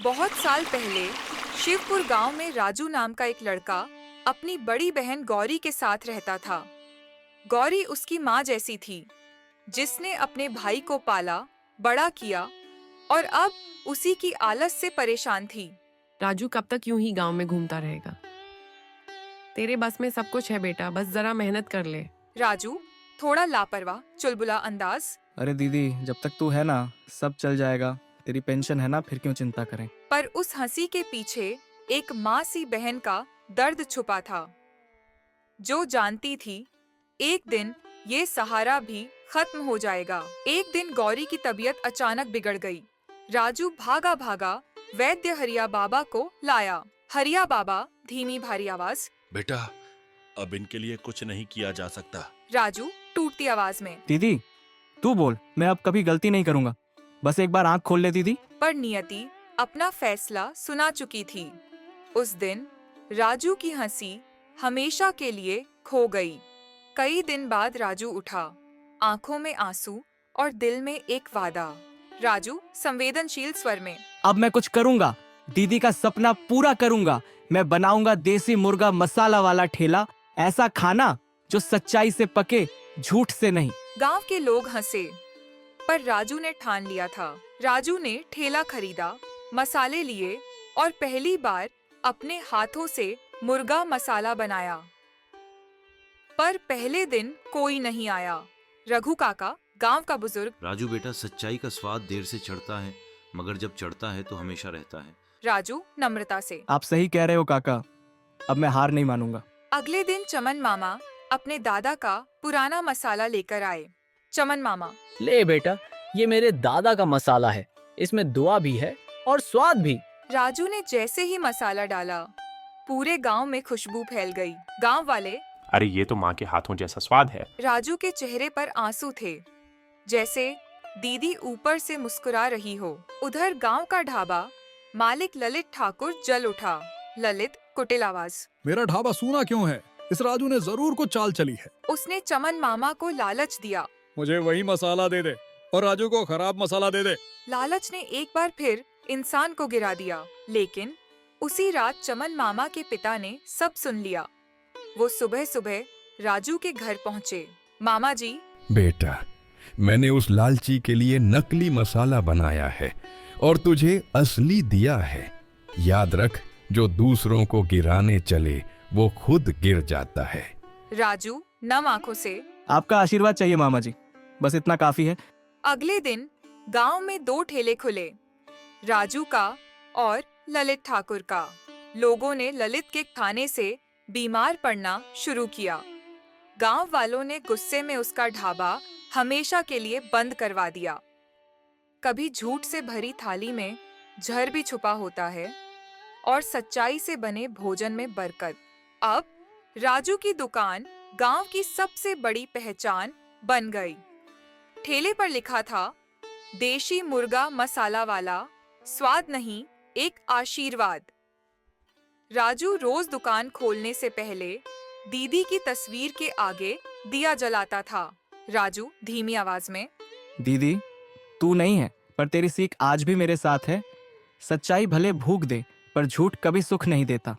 बहुत साल पहले शिवपुर गांव में राजू नाम का एक लड़का अपनी बड़ी बहन गौरी के साथ रहता था। गौरी उसकी माँ जैसी थी, जिसने अपने भाई को पाला, बड़ा किया और अब उसी की आलस से परेशान थी। राजू कब तक यूं ही गांव में घूमता रहेगा? तेरे बस में सब कुछ है बेटा, बस जरा मेहनत कर ले। राजू थोड़ा लापरवाह चुलबुला अंदाज। अरे दीदी, जब तक तू है ना सब चल जाएगा। तेरी पेंशन है ना, फिर क्यों चिंता करें। पर उस हंसी के पीछे एक माँ सी बहन का दर्द छुपा था, जो जानती थी एक दिन ये सहारा भी खत्म हो जाएगा। एक दिन गौरी की तबीयत अचानक बिगड़ गई। राजू भागा भागा वैद्य हरिया बाबा को लाया। हरिया बाबा, धीमी भारी आवाज। बेटा, अब इनके लिए कुछ नहीं किया जा सकता। राजू टूटती आवाज में। दीदी तू बोल, मैं अब कभी गलती नहीं करूंगा। बस एक बार आंख खोल ले दीदी। पर नियति अपना फैसला सुना चुकी थी। उस दिन राजू की हंसी हमेशा के लिए खो गई। कई दिन बाद राजू उठा, आंखों में आंसू और दिल में एक वादा। राजू संवेदनशील स्वर में। अब मैं कुछ करूंगा, दीदी का सपना पूरा करूंगा। मैं बनाऊंगा देसी मुर्गा मसाला वाला ठेला, ऐसा खाना जो सच्चाई से पके, झूठ से नहीं। गांव के लोग हंसे, पर राजू ने ठान लिया था। राजू ने ठेला खरीदा, मसाले लिए और पहली बार अपने हाथों से मुर्गा मसाला बनाया। पर पहले दिन कोई नहीं आया। रघु काका, गांव का बुजुर्ग। राजू बेटा, सच्चाई का स्वाद देर से चढ़ता है, मगर जब चढ़ता है तो हमेशा रहता है। राजू नम्रता से। आप सही कह रहे हो काका, अब मैं हार नहीं मानूंगा। अगले दिन चमन मामा अपने दादा का पुराना मसाला लेकर आए। चमन मामा। ले बेटा, ये मेरे दादा का मसाला है, इसमें दुआ भी है और स्वाद भी। राजू ने जैसे ही मसाला डाला, पूरे गांव में खुशबू फैल गई। गांव वाले, अरे ये तो माँ के हाथों जैसा स्वाद है। राजू के चेहरे पर आंसू थे, जैसे दीदी ऊपर से मुस्कुरा रही हो। उधर गांव का ढाबा मालिक ललित ठाकुर जल उठा। ललित कुटिल आवाज। मेरा ढाबा सूना क्यों है? इस राजू ने जरूर कुछ चाल चली है। उसने चमन मामा को लालच दिया। मुझे वही मसाला दे दे और राजू को खराब मसाला दे दे। लालच ने एक बार फिर इंसान को गिरा दिया, लेकिन उसी रात चमन मामा के पिता ने सब सुन लिया। वो सुबह सुबह राजू के घर पहुँचे। मामा जी। बेटा, मैंने उस लालची के लिए नकली मसाला बनाया है और तुझे असली दिया है। याद रख, जो दूसरों को गिराने चले वो खुद गिर जाता है। राजू नम आंखों से। आपका आशीर्वाद चाहिए मामा जी, बस इतना काफी है। अगले दिन गांव में 2 ठेले खुले, राजू का और ललित ठाकुर का। लोगों ने ललित के खाने से बीमार पड़ना शुरू किया। गांव वालों ने गुस्से में उसका ढाबा हमेशा के लिए बंद करवा दिया। कभी झूठ से भरी थाली में जहर भी छुपा होता है और सच्चाई से बने भोजन में बरकत। अब राजू की दुकान गांव की सबसे बड़ी पहचान बन गई। ठेले पर लिखा था, देशी मुर्गा मसाला वाला, स्वाद नहीं एक आशीर्वाद। राजू रोज दुकान खोलने से पहले दीदी की तस्वीर के आगे दिया जलाता था। राजू धीमी आवाज में। दीदी तू नहीं है, पर तेरी सीख आज भी मेरे साथ है। सच्चाई भले भूख दे, पर झूठ कभी सुख नहीं देता।